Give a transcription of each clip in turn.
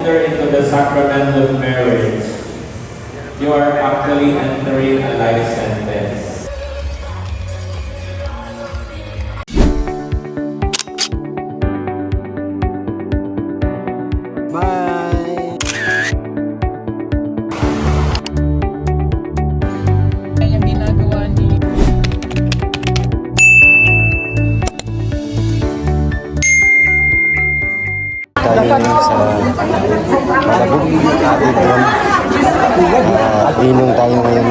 enter into the sacrament of marriage, you are actually entering a life sentence. Bye! Yung ginagawa ni Tayo sa Malabog, Adigron. Inom tayo ngayon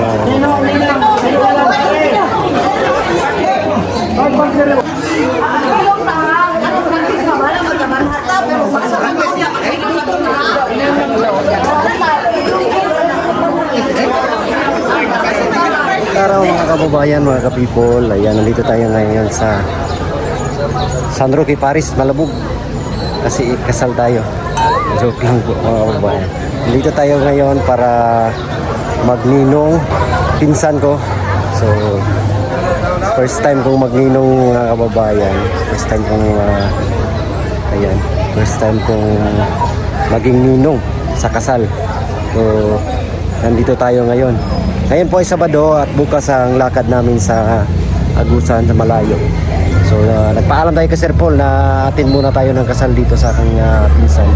araw mga kababayan, mga ka-people. Ayan, nandito tayo ngayon sa San Roque, Paris, Malabog. Kasi kasal tayo. Joke lang po mga kababayan. Nandito tayo ngayon para magninong pinsan ko. So, first time kong magninong mga kababayan. First time kong ayan, first time kong maging ninong sa kasal. So, nandito tayo ngayon. Ngayon po ay Sabado at bukas ang lakad namin sa Agusan, sa Malayo. So nagpaalam tayo kay Sir Paul na atin muna tayo ng kasal dito sa aking pinsan.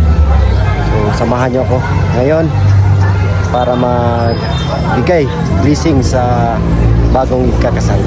So samahan niyo ako ngayon para magbigay blessing sa bagong ikakasal.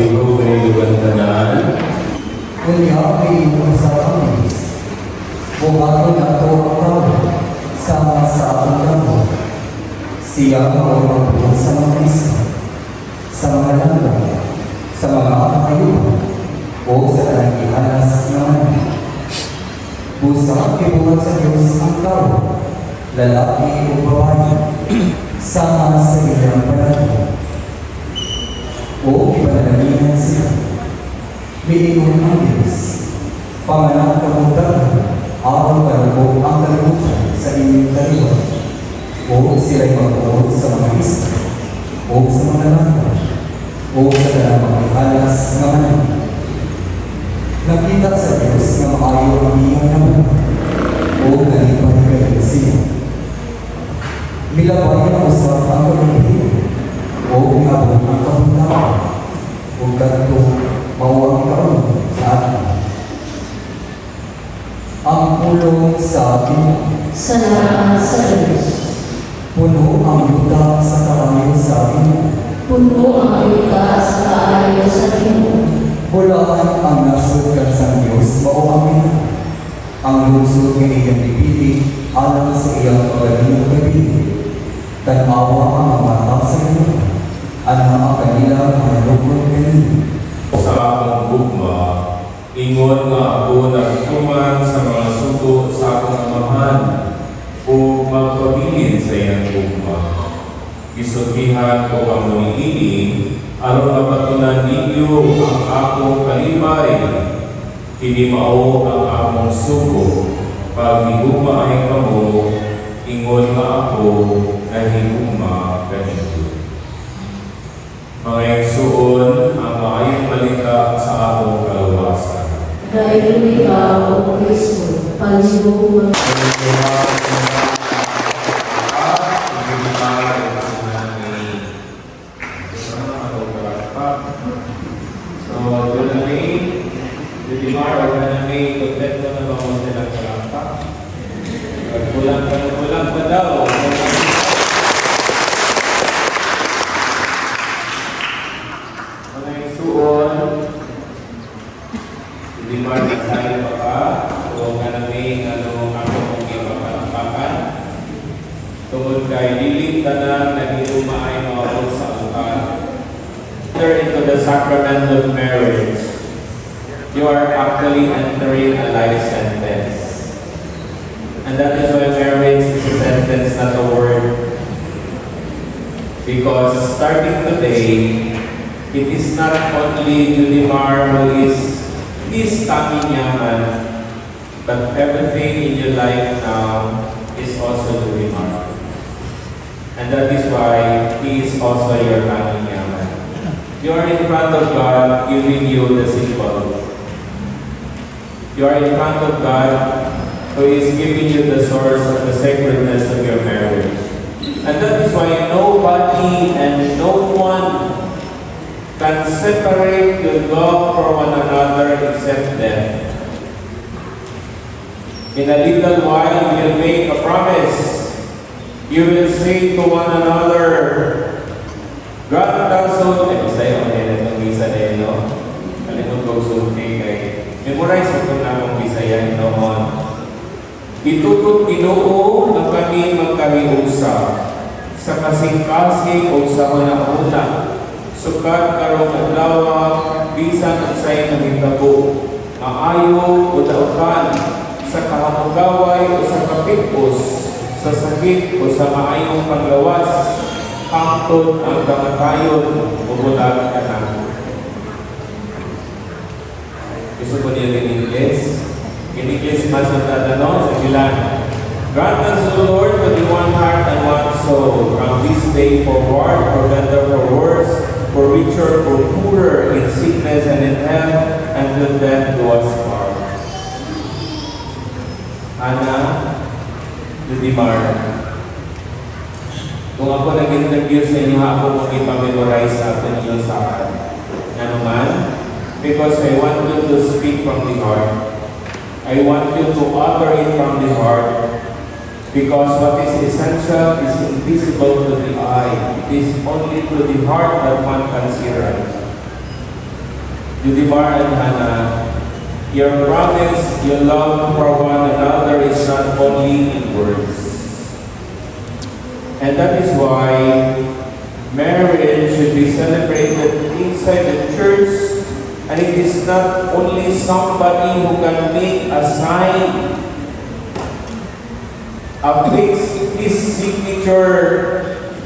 pag-ibig ng lugantanan. Kunya ay iyong sa kamis. Buhato na ito ang tao, sama sa ang damo. Siya ang magbuhan sa mga isa, sa mga lalo, sa mga kakayuhan, o sa talagihanas naman. Busang ibuhat sa Diyos ang tao, lalaki o babae, sama sa iyang panahon. O ipanalaminan sila. Miingon ang Diyos, panganak kabutan, araw kalubog ang kalibutan sa inyong kaliwan. O sila'y magbuod sa mga isa, o sa mga lata, o sa dalamang halas na manan. Nakita sa Diyos na maayo ang iyong naman, o nalipad siya. Milabay ang usap ang kalubihan, o inabot ang kabuntawan, o ganito mawag karon sa atin. Ang pulong sa atin, Salamat sa Diyos. puno ang yuta sa kaayo sa atin. Puno ang ayuda sa kaayo sa Ginoo. Bulaan ang nasod kan sa Diyos, mao amin. Ang lungsod ng iyang dipili, alang sa iyang pagaling gabi. Tanawa ang mga mata sa iyo, alam ang kanilang malukot kanina. Sa akong gugma, ingon nga ako nagtuman sa mga sugo sa akong amahan o magpabilin sa iyang gugma. Gisultihan ko ang muliiling aron mapatunan ninyo ang akong kalibay. Kini mao ang akong sugo. Pag higugma ay kamo, ingon nga ako na higugma ganito. Mga igsuon, ang maayong balita sa akong kalawasan. Dahil ikaw, O Kristo, panibong Kulang pa daw. Mga igsuon, hindi tayo baka o kanaming ako kong ipapalampakan. Tungod kay lilit tanan na hinumaay mawag sa altar. Enter into the sacrament of marriage. You are actually entering a life sentence. And that is why marriage is a sentence, not a word. Because starting today, it is not only Judimar who is coming yaman, but everything in your life now is also Judimar. And that is why he is also your coming yaman. You are in front of God giving you the symbol. You are in front of God who is giving you the source of the sacredness of your marriage. And that is why nobody and no one can separate your love for one another except death. In a little while, you will make a promise. You will say to one another, God thou so, say, okay, itong Bisa na yun, no? Kalimut ko sulti kay, memorize ko na akong Bisaya, noon. Itutot Ginoo na kami magkahiusa sa kasing-kasing o sa una-una. Sukat karong adlaw bisan unsay nahitabo, maayo o dautan, sa kahamugaway o sa kapipos, sa sakit o sa maayong panglawas, hangtod ang kamatayon o bulag anak. Gusto ko niya in English? In English, mas natadano sa ilan. Grant us, O Lord, to be one heart and one soul, from this day forward, for better, for worse, for richer, for poorer, in sickness and in health, and till death do us part. Ana, Judimar, kung ako nag-interview sa inyo, ako mag-ipamemorize sa atin ninyo sa akin. Ano man? Because I want you to speak from the heart. I want you to utter it from the heart, because what is essential is invisible to the eye. It is only to the heart that one can see right. Judimar and Hannah, your promise, your love for one another is not only in words. And that is why marriage should be celebrated inside the church, and it is not only somebody who can make a sign, his signature,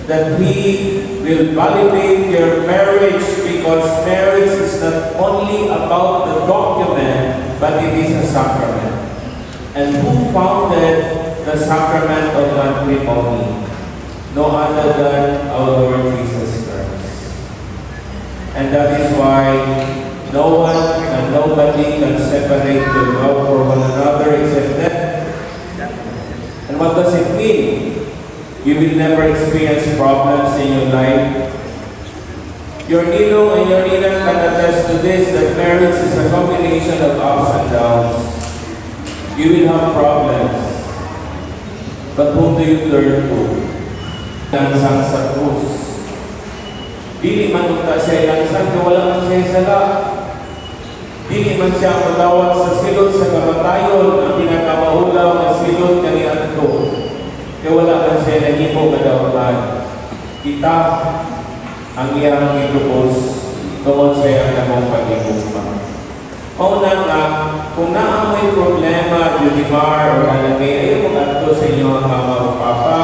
that he will validate your marriage, because marriage is not only about the document, but it is a sacrament. And who founded the sacrament of matrimony? No other than our Lord Jesus Christ. And that is why no one and nobody can separate the love for one another except death. And what does it mean? You will never experience problems in your life. Your Nino and your Nina can attest to this, that marriage is a combination of ups and downs. You will have problems. But whom do you turn to? Lansang sa krus. Dili man unta siya lansang kung wala man siya sala. Dili man siya matawag sa silot sa kamatayon, ang pinakamahulaw na silot kaniya ito. Kaya wala man siya nahimo kadautan. Kita ang iyang i-propose tungkol sa iyang namong pag-ibugma. Una nga, kung naamoy problema, Judimar o Alagay, ayaw mo ganito sa inyo ang mama o papa.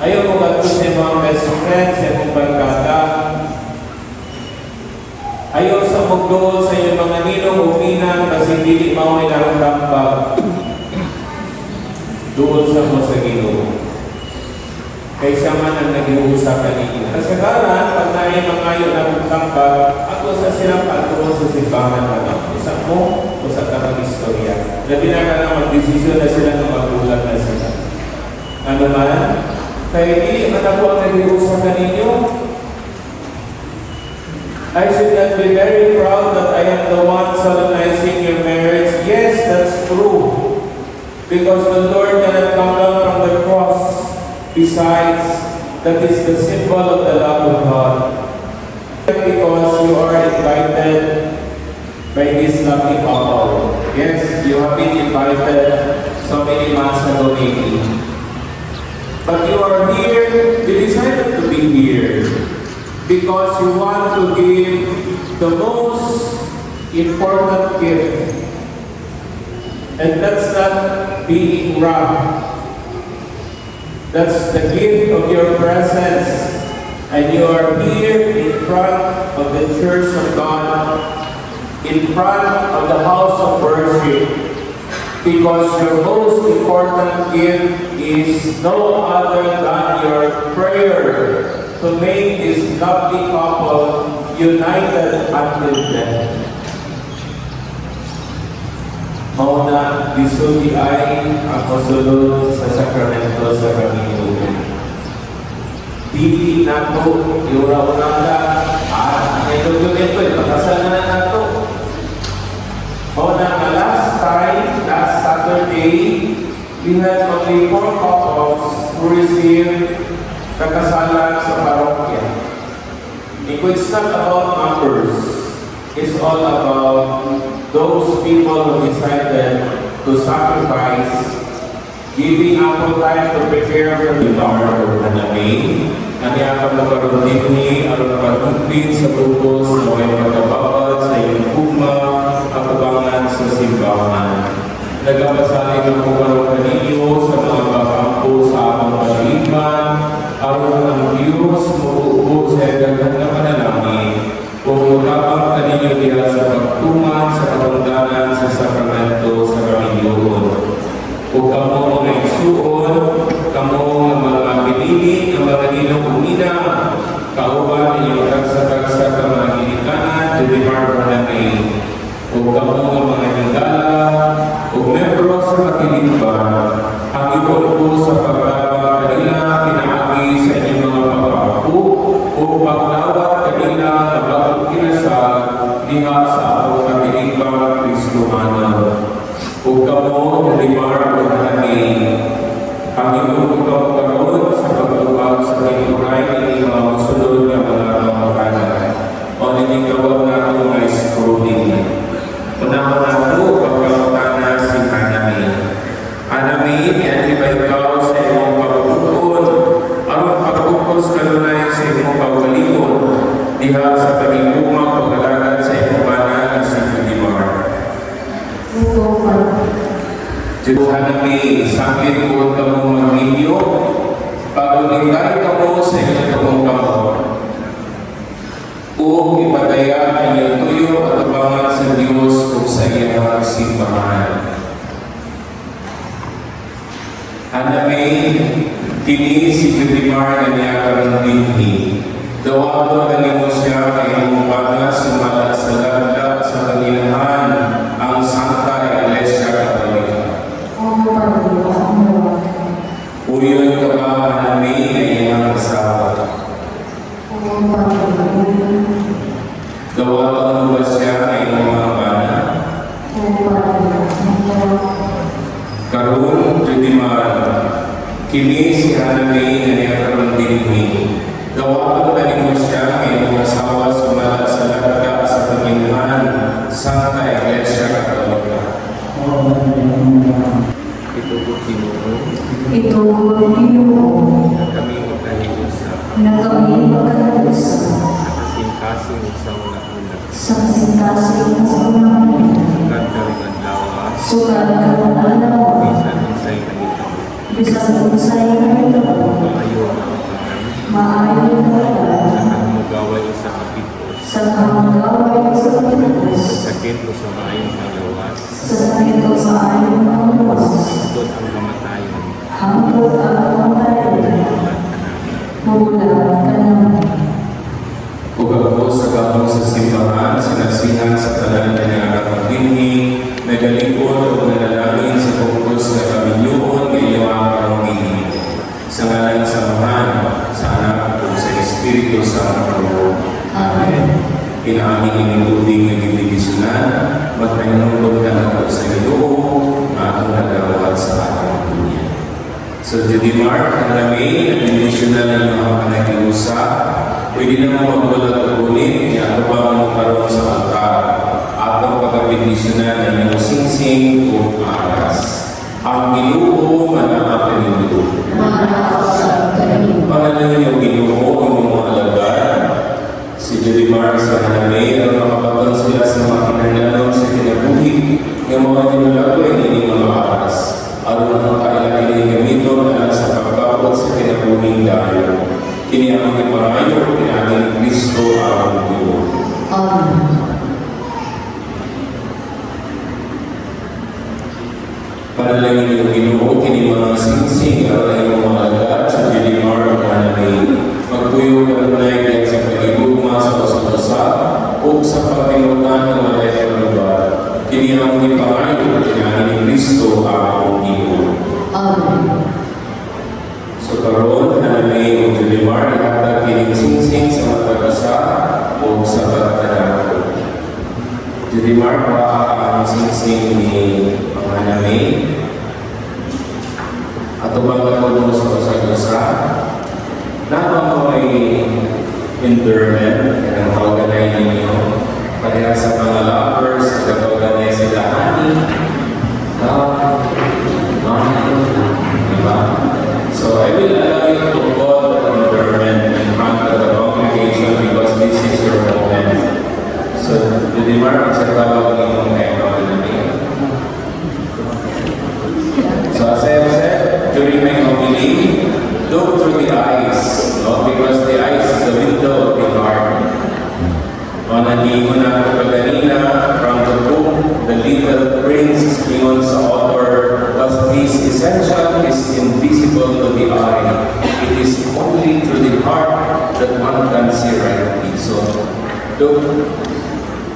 Ayaw mo ganito sa mga best friends, sa mga barkada. Ayaw sa magdoon sa inyong mga ninong uminan kasi hindi mo ay narambag. Doon sa mo sa Ginoo. Kaysa man ang nag-iusap kanina. Kasagaran, pag naay mangayo na magtambag, ako sa silang patuloy sa simbahan na lang. Isa mo, o sa tamang istorya. Labi na ka na mag-desisyon na sila na magulat na sila. Ano man? Kaya hindi man ako ang nag-iusap kaninyo. I should not be very proud that I am the one solemnizing your marriage. Yes, that's true. Because the Lord cannot come down from the cross. Besides, that is the symbol of the love of God. Because you are invited by this lovely couple. Yes, you have been invited so many months ago maybe. But you are here, you decided to be here because you want to give the most important gift. And that's not being rough. That's the gift of your presence. And you are here in front of the church of God, in front of the house of worship, because your most important gift is no other than your prayer to make this lovely couple united until death. Mauna, gisudi ay ang masulod sa sakramento sa Panginoon. Dili nato, iura-urada, at ito, pakasal na nato. Mauna, last Saturday, we had only 4 couples who received kakasalan sa parokya. It's not about numbers. It's all about those people who decided to sacrifice, giving ample time to prepare for the Lord and the May. Kami akan magkaroon ang pagkumpin sa grupos na may pagkabawat sa iyong puma, kakubangan sa simbahan. Nagpapasalig ang pumarong kaninyo sa mga kakampo sa amang pagaliman, aron ang Diyos muuubo sa daghan na panalangin. Pumulabang kaninyo diya sa pagtuman sa kabandanan sa sakramento sa Panginoon. O kamo mga igsuon, kamo mga pinili, ang mga ninong-umina, kauban ninyong tagsa-tagsa ka mga ginikanan, Judimar Panamay. O kamo mga hingala, o membro sa kakilimban, ang ibon po sa paglabang kanila, pinaagi sa inyong mga papapo, o paglawat kanila na bagong kinasal, diha sa ako kakilimban Kristohana. O kamo, Judimar Panamay, ang ibon po karoon sa pagtubag sa kinuray ng mga masunod ng mga pagbalikod diha sa pagigumang pagkalagan sa ikumanan ng San Judimar. Tuhan kami sakit po kamo mag-inyo, pag-uningay kamo sa inyong kamo. O ipadaya kanyang tuyo at abangan sa Diyos kung sa iyong simbahan. Hanapin, kini si Judimar na niya karang dinhi. Dawaton kanimo siya kay umubana sumala sa lagda sa kaninahan ang Santa Iglesia Katolika. Uyon ka ba hanapin na iyang asawa? Dawaton mo ba siya kay umubana? Karun, Judimar, kini si Hanapin na niya karang dinhi. Dawaton kanimo siya kay iyong asawa sumala sa lagda sa kaninahan Santa Iglesia Katolika. Ito po Ito ko Ginoo, kami magkahiusa na kami magkalusa sa kasing-kasing sa una-una. sa kasing-kasing sa unang Sugat karigan lawas, sugat ka ng alaw, bisan-isay na ito. bisan unsay na ito, Maayo na ang kanan, maayo na sa wala, kamugaway sa kapitos, sa kamagaway sa Pilipinas, sa sakit o sa maayong kalawas, sa sakit o sa ayaw ng luwas, doon ang kamatayon, hangtod ang pangkain, mulat ka naman. Ug ako sa gabong sa simbahan, sinasihan sa tanan na niya kapagdinhi, nagalingkod o nanalangin sa pagkos na kamilyuon ngayon ang karungihin. Sa ngalan sa Samahan, sa Anak o sa Espiritu Santo. Amen. Inaaming inintubing ng ibigisunan, magpahinungkod ka na po sa Ginoo, na atong nagawad sa atong dunya. So, Judimar, ang namin, ang binisyunan ng mga panagiusa, pwede naman magbulat o ulit, niya ba mo karoon sa altar, atong pagkabindisyonan ng iyong singsing o aras. Ang Ginoo manakapin nito. Pangalan niyo Ginoo ang mga alagad. Si Judimar sa Hanapin ang makapagod sila sa mga kinangalaw sa kinabuhi ng mga tinulago ay hindi mga aras. Aron ang kailangan ay gamito na sa pagkakot sa kinabuhing dahil. Kini ang iparayo, pinagin Kristo ang Ginoo. Panalangin niyo Ginoo, kini mga singsing aron ay mga alagad sa Judimar o Hanapin. Magpuyo kanunay diyan sa pag-igugma sa usa-usa o sa pagtinunan ng walay kalubar. Kini ang iparayo, pinagin ni Kristo ang Ginoo. So karon Hanapin o Judimar ihatag kining singsing sa matag-asa o sa pagtanako. Judimar pa ang singsing ni Hanapin. Ato ba katulong sa usa-usa? Napang mo ay interment ng pag-ganay ninyo pareha sa mga lovers, nagpag-ganay sila honey, love, diba? So I will allow you to call the interment in front of the congregation because this is your moment. So, Judimar, sa tawag ninyo kayo namin. So as I have said, during my homily, look through the eyes, no? Because the eyes is the window of the heart. O nandito na ako kanina from the book, The Little Prince, ingon sa author, what is essential is invisible to the eye. It is only through the heart that one can see rightly. So, look,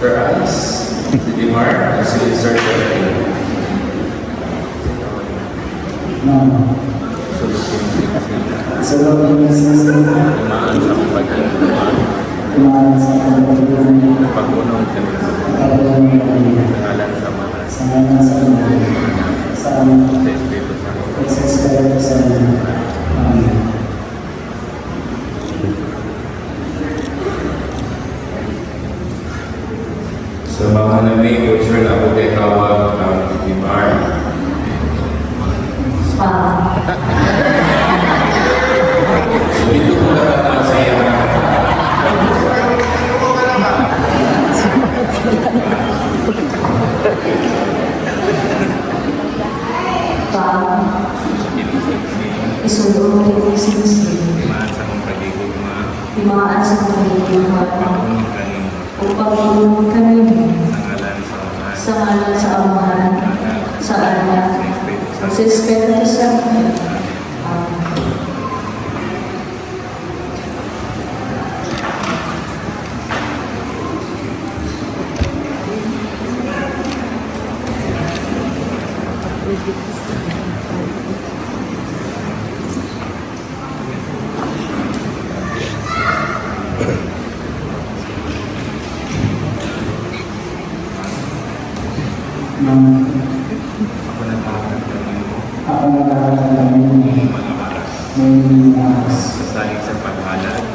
her eyes, the mark, as you insert it. Sa loob ng singsing, Tumaan sa pagkakatuwa, kumain sa pagkakulang, pag-unong sa pagkakulang ng kanila, ngalan sa mga sa ngalan sa Ama, sa Anak, sa Espiritu Santo. at sa Espiritu Santo. Amen. Sa mga namin, culture na ako kay tawag ng Judimar. So, ito ko na sa iya. kailihan, Pagpunong kanino, upang kanino, sa ngalan sa Ama, sa Anak, at sa Espiritu Santo. Amen. Ako natatakot kanino, Ako nagkakaroon ng mga oras. mga Kasalig sa paghalad,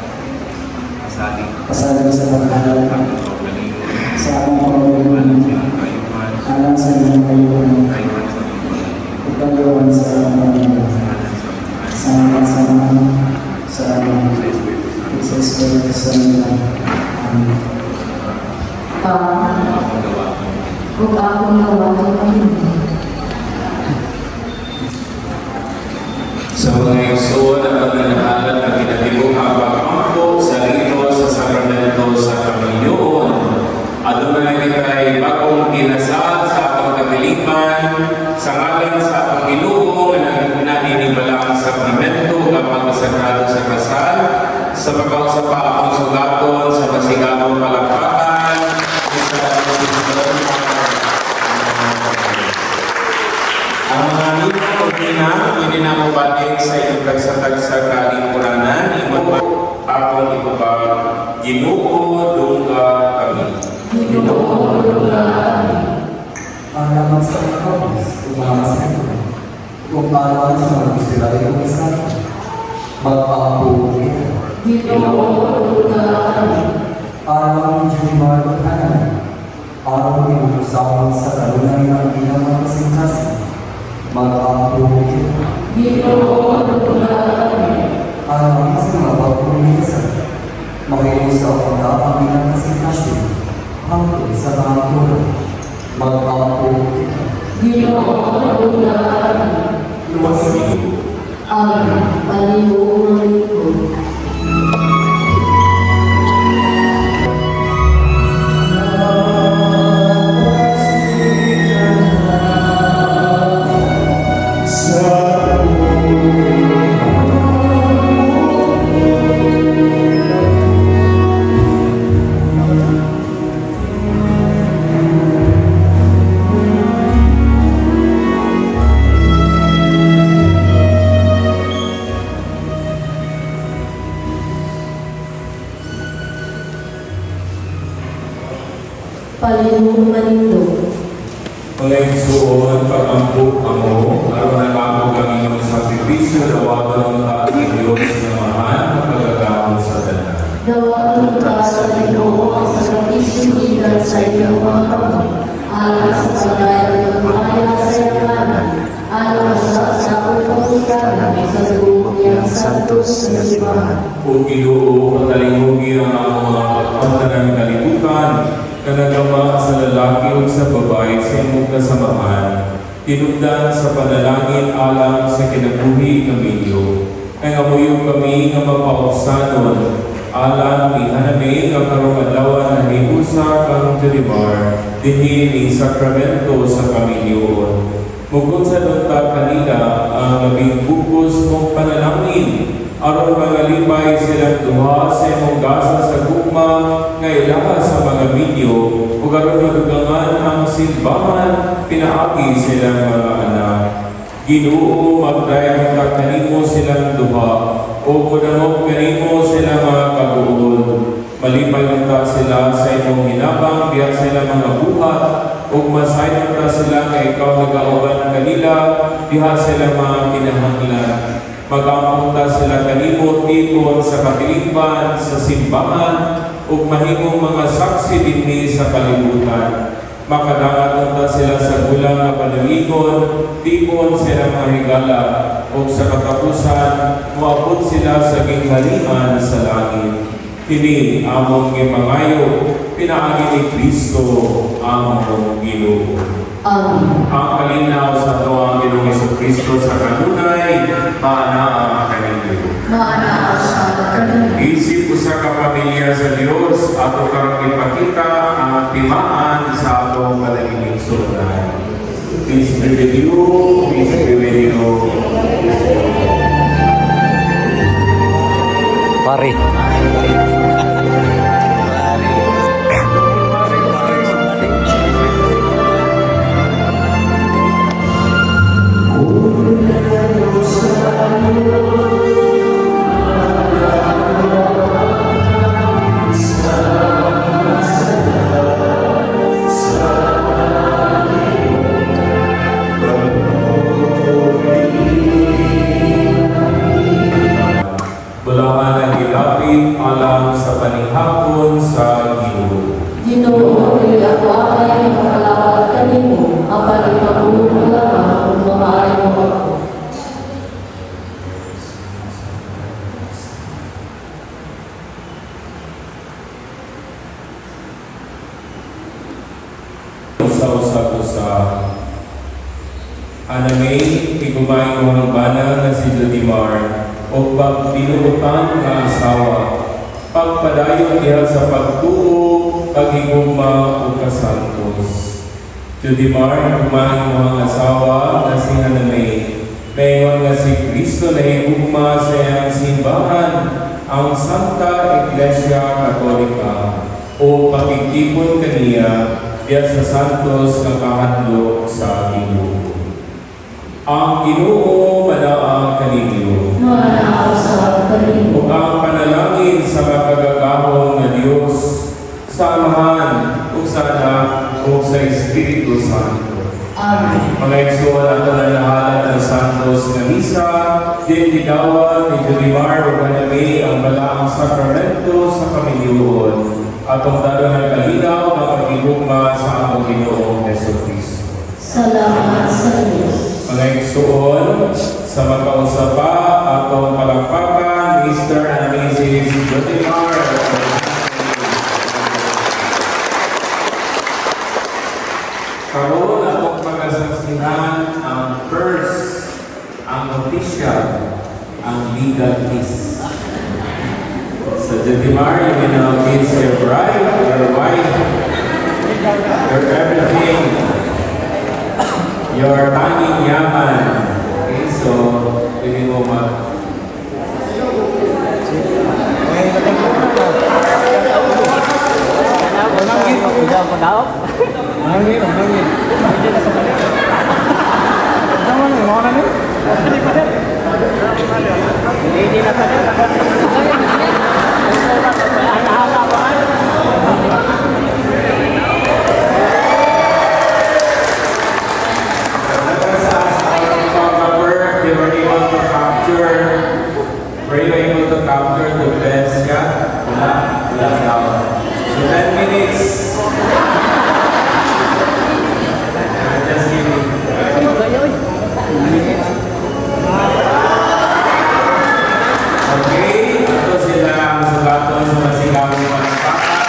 kasalig pasalig sa pagkakalala ang kanino, sa akong walang pagkakalala silang kayuhan, alang sa inyong kayuhan kayuhan sa mga ipagawan sa pagkakalala sa mga samahan sa aming sa Espiritu Santo. Amen. Kung akong nawato kanino, sa mga igsoon at magnanahalan na pinatibok habang angkop sa rito sa sakramento sa Panginoon. Adunay kita'y bagong kinasal sa atong kapilipan sa ngalan sa Panginoon na naninibala ang sakramento kapag masagrado sa kasal sa pagkausap pa akong sugaton sa masigabong palakpakan sa ang mga nina o hindi na mo balik sa iyong kagsatag sa kalipuranan, imot ba akong ibaba, Ginoo, dungga kami. Ginoo, dungga kami. Ang lamang sa ikapos, umamas na ito. Kung paano sa mga Israel kong isa, magpapuro ito. Ginoo, dungga kami. Araw ni Jumar Kanan, araw ni Musawan sa kalunay ng ilang mga kasingkasing, magpapuro ito. Ginoo, dungga kami. Araw sa mga pagpulisan, makiusaw ang dapat ilang kasingkasing, hanggang sa mga puro, magpapuro ito. Ginoo, dungga kami. Luwas ito. Ang paliwong lingkod. Paliwong lingkod. Mga igsoon, pag-ampok amo, aron na ako ang inyong sakripisyo, dawaton ang ating Diyos na mahal, magagahon sa danan. Dawaton ka sa Ginoo ang sakripisyo gikan sa iyong mga kamay, alang sa pagdayag ng mga sa iyang alang sa pagkakuskanan sa buong iyang santos na simbahan. O Ginoo, patalingugi ang among mga pagpapatan ng kalibutan, kanagama sa lalaki o sa babae sa imong kasamahan, tinugdan sa panalangin alang sa kinabuhi kaminyo. Kaya ngamuyo kami nga mapausanon, alang ni Hanami nga karong adlawan na hiusa karong Jerimar, dinhi ni sakramento sa kaminyoon. Mugod sa dunta kanila ang labing bukos mong panalangin, aron mangalipay silang duha sa imong gasa sa gugma nga ilaha sa mga minyo ug aron madugangan ang simbahan pinaagi silang mga anak. Ginoo, magdayon ka kanimo silang duha o munamog kanimo silang mga kabuod. Malipay unta sila sa imong hinabang biya sila mga buhat ug masayon ta sila nga ikaw nagauban kanila diha sila mga kinahanglan. Magapunta sila kanimo tipon sa kapilipan, sa simbahan, ug mahimong mga saksi dinhi sa kalibutan. Makadangat unta sila sa gulang nga panawigon, tipon sila mahigala, ug sa katapusan, muabot sila sa gingharian sa langit. Kini among gimangayo, pinaagi ni Kristo among Ginoo. Amen. Ang kalinaw sa tuwang Ginoong Jesucristo sa kanunay, maanaa kaninyo. Maana sa kanino. Isip ko sa kapamilya niya sa Diyos, ato karang ipakita ang timaan sa atong panaginip sunay. Peace be with you, peace be with you. Pare. Bulakan ang ilapit alang sa panihapon sa Ginoo. Ginoo, dili ako akay makalawat kanimo, apan ipabulong mo lamang kung mamaayo mo ako. Usa-usa anamay igumay mo ang banal na si Jodimar o pagbinuutan nga asawa, pagpadayon diha sa pagtuo, paghigugma o kasantos. Jodimar, igumay mo ang asawa na si Anamay, kaingon nga si Kristo na higugma sa iyang simbahan, ang Santa Iglesia Katolika, o pakikipon kaniya diya sa santos nga kahadlok sa Ginoo. Ang Ginoo manaang kaninyo. Manaaw sa kanimo. Ug ang panalangin sa makagagahong nga Dios sa Amahan ug sa Anak ug sa Espiritu Santo. Amen. Mga igsoon ato na lahalan ng santos nga misa, din digawad ni Jodimar ug Anamay ang balaang sakramento sa kamilyoon. Atong dadahan kalinaw ang paghigugma sa atong Ginoong Jesucristo. Salamat sa Diyos. Mga igsoon, sa magkausapa, atong palakpakan, Mr. and Mrs. Jodimar. Karoon atong pagkasaksihan ang first, ang official, ang legal kiss. So Jodimar, you can now kiss your bride, your wife, your everything. Your tanging yaman. Okay, so, pwede mo Were you able to capture the best shot? Wala daw. So 10 minutes. Just kidding. Okay, ito sila ang sugaton sa masigawang palakpakan.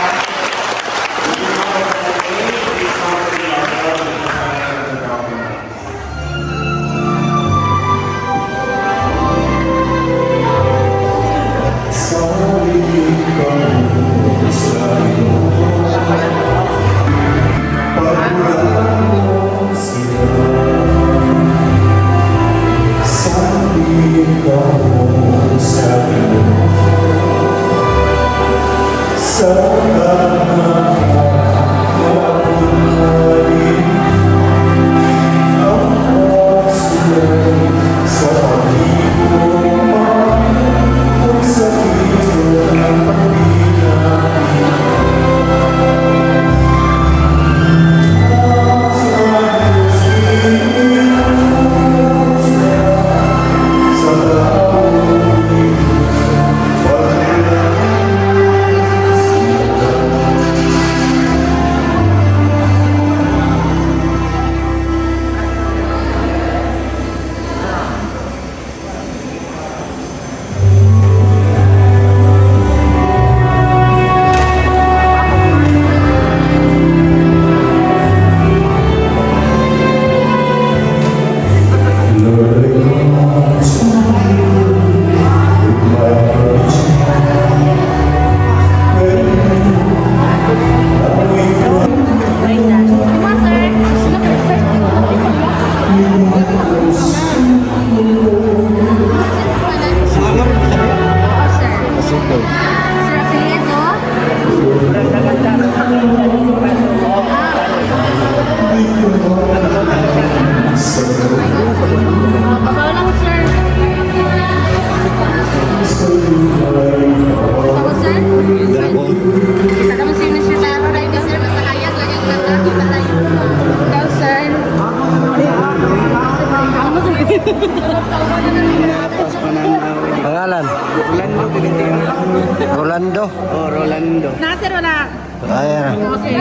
Nasa wala. Ayan. Okay.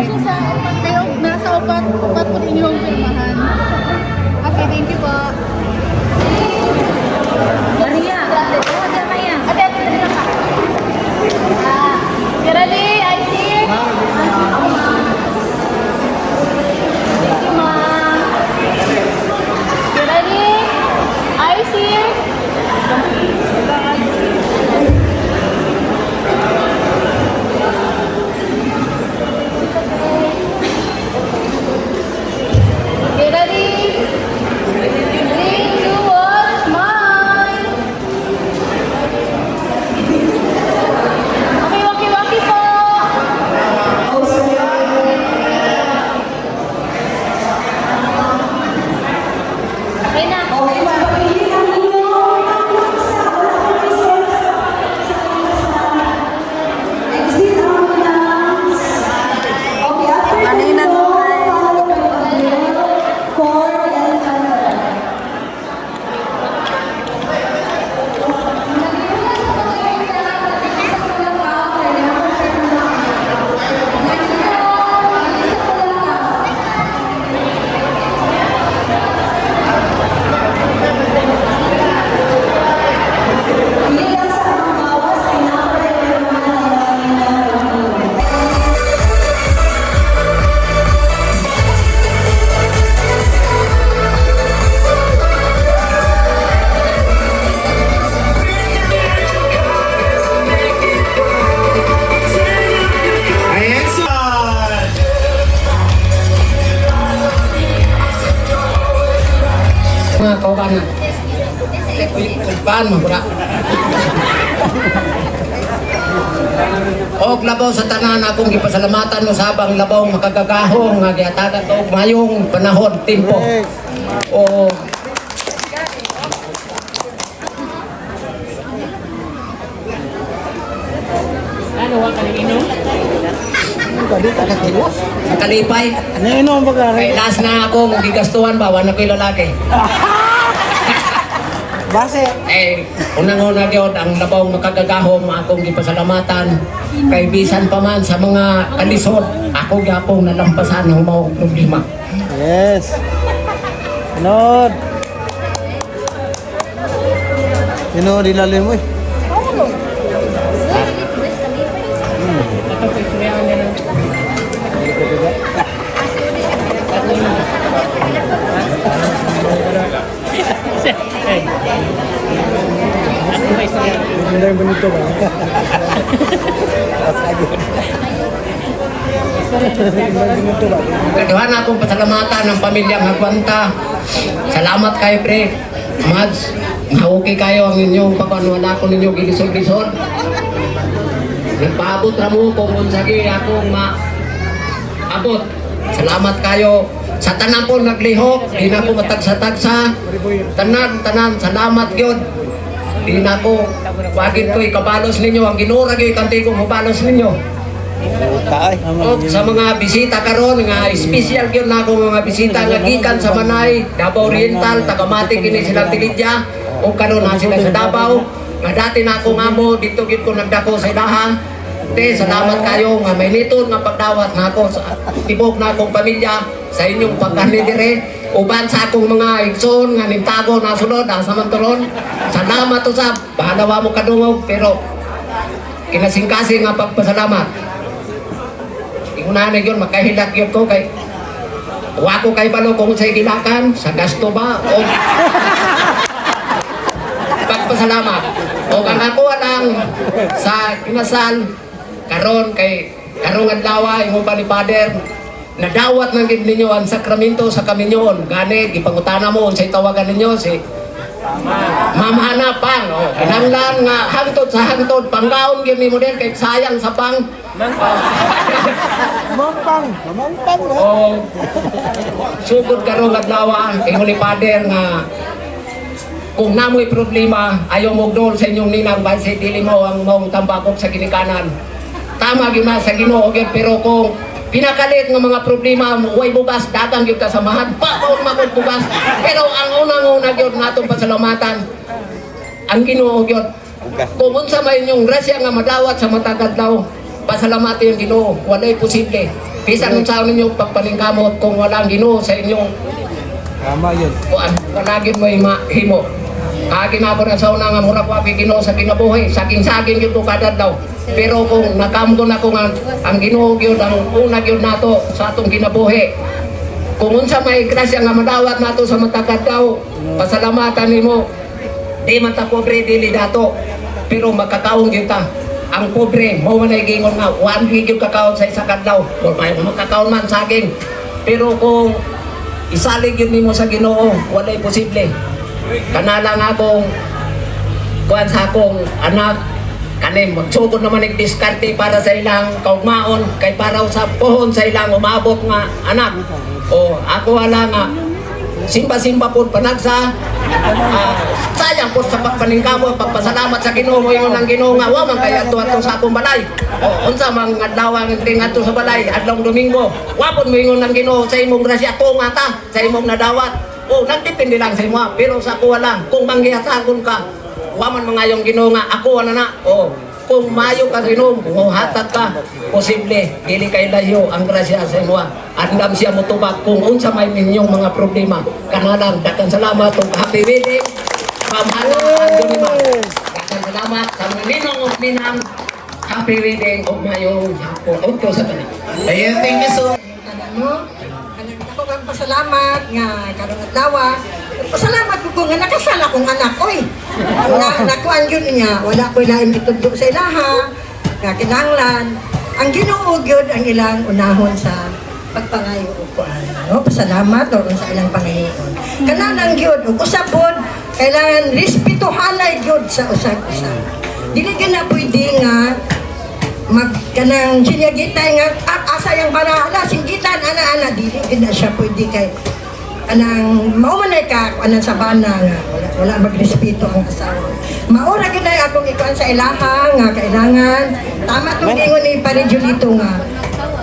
Kayo nasa upat po inyong pirmahan. Okay, thank you po. Maria. Oh, diyan Maya. Ate, dali lang ka. Kirali, I see. Thank you, ma. Kirali, I see. Okay, ready? 3, 2, 1, smile! Okay, waki-waki po! Okay na. Ayan, son! Mga kauban na. Paan mo pula. Og labaw sa tanan akong gipasalamatan mo sabang labaw makagagahong nga giatagan og mayong panahon timpo. O Ano, wag ka inom? kalipay. Nainom ba ka? Kay last na akong gigastuhan ba wala ko'y lalaki. Base. Unang-una gyud ang labaw makagagahom akong gipasalamatan kay bisan pa man sa mga kalisod ako gyapong nalampasan ang mga problema. Yes. Nod. Ilalim mo eh. Kaduhan akong pasalamatan ng pamilyang Hagwanta. Salamat kay Pre. Mads, okay kayo ang inyong pagkanuwala ko ninyo gilisod-lisod. Nagpaabot ra mo kung unsagi akong maabot. Salamat kayo. Sa tanan po naglihok, di na ko matagsa-tagsa. Tanan, salamat yun. Di na ko, wagin ko ikabalos ninyo. Ang ginura kayo, kanti ko mabalos ninyo. O sa mga bisita karon nga special gyud na ako mga bisita nga gikan sa Manay, Davao Oriental, Tagamati kini sila Tilidya o karon na sila sa Davao. Nga dati na ako ngamo dito gid ko nagdako sa ilaha. Te, salamat kayo nga may niton nga pagdawat na ako sa tibok na akong pamilya sa inyong pagkani dire. Uban sa akong mga igsoon nga nimtago na sulod sa Manturon. Salamat usab. Bahalawa mo kadungog pero kinasingkasing nga pagpasalamat. Una na yun, makahilak yun ko kay wako kay balo kung sa'y gilakan, sa gasto ba o pagpasalamat o kang ako lang sa kinasal karon kay karong adlaw imo ba ni Father nadawat ng gid ninyo ang sakramento sa kaminyon gani gipangutana mo unsay tawagan ninyo si mamahanapan o kinahanglan nga hangtod sa hangtod panggaon gyud nimo din kay sayang sa pang Mampang. o sugod karong adlaw ingon ni Father nga kung namoy problema ayaw mo dol sa inyong ninang base dili mo ang mong tambakok sa ginikanan tama gyud na sa Ginoo gyud pero kung pinakalit ng mga problema way bugas dagang gyud kasamahan paon magud bugas pero ang unang-una gyud natong pasalamatan ang Ginoo gyud kung unsa may inyong grasya nga madawat sa matag adlaw pasalamati yung Ginoo, walay posible. Bisan kung sa inyong pagpalingkamot kung walang Ginoo sa inyong palagi mo mahimo. Kagin ako na sa una nga mura ko ang Ginoo sa kinabuhi, saging-saging yun kada daw. Pero kung nakamgon ako nga ang Ginoo yun, ang una yun nato sa atong kinabuhi. Kung unsa may grasya nga madawat nato sa matakad daw, pasalamatan nimo. Di man ta pobre dili dato, pero makakaon kita. Ang pobre, mo man ay gingon nga, 1 week yung kakaon sa isa kadlaw. Or may makakaon man saging. Pero kung isalig yun nimo sa Ginoo, walay posible. Kanala nga akong kuwan sa akong anak, kanin magsugod naman ng diskarte para sa ilang kaugmaon, kay para sa pohon sa ilang umabot nga anak. O ako wala nga, simba-simba po panagsa, sayang po sa pagpaningkamot, pagpasalamat sa Ginoo mo yung ng Ginoo nga, waman kaya ato sa akong balay. O unsa mang adlaw ang tingadto sa balay, adlaw Domingo, wapon mo yung ng Ginoo sa imong grasya, tunga ta, sa imong nadawat. O nagdepende lang sa imo, pero sa ako lang, kung manggihasagon ka, waman mga yung Ginoo nga, ako wala na. O kung mayo ka Ginoo, kung hatag ka, posible, dili kay layo ang grasya sa imo. Andam siya motubag kung unsa may minyong mga problema. Kanalang daghang salamat ug happy wedding. Pamhala ang Jonima. Daghang salamat sa ninong ug minang happy wedding ug mayong hapon. Udto sa kanila. Ayan, thank you so Ano? Ako kang pasalamat nga karong adlaw. Pasalamat ko nga nakasal akong anak ko eh. Nakuan yun niya, wala ko ilain itudlo sa ilaha. Nga kinahanglan, ang Ginoo gyud ang ilang unahon sa pagpangayo ko. Ano? Pasalamat o sa ilang pangayoon. Kanang gyud ug usab pod kailangan respetuhanay gyud sa usag-usag. Dili na pwede nga kanang sinyagitay nga asa yung banahala singgitan ana dili gina siya pwede kay anang maumanay ka anang sabana nga wala magrespeto ang asawa. Maura gid akong ikuan sa ilaha nga kailangan tama tong ingon ni Pare Julito nga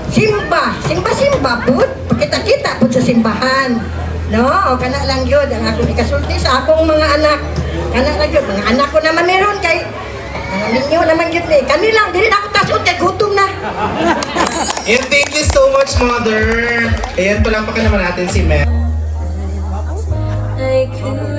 simba pud pakita-kita pud sa simbahan. No, o kana lang gyud ang akong ikasulti sa akong mga anak. Kana lang gyud mga anak ko naman meron kay ninyo naman yun eh. Kanilang, dili na ako tasod kay gutom na. And thank you so much, Mother. Ayan, palampakan naman natin si Mel. I can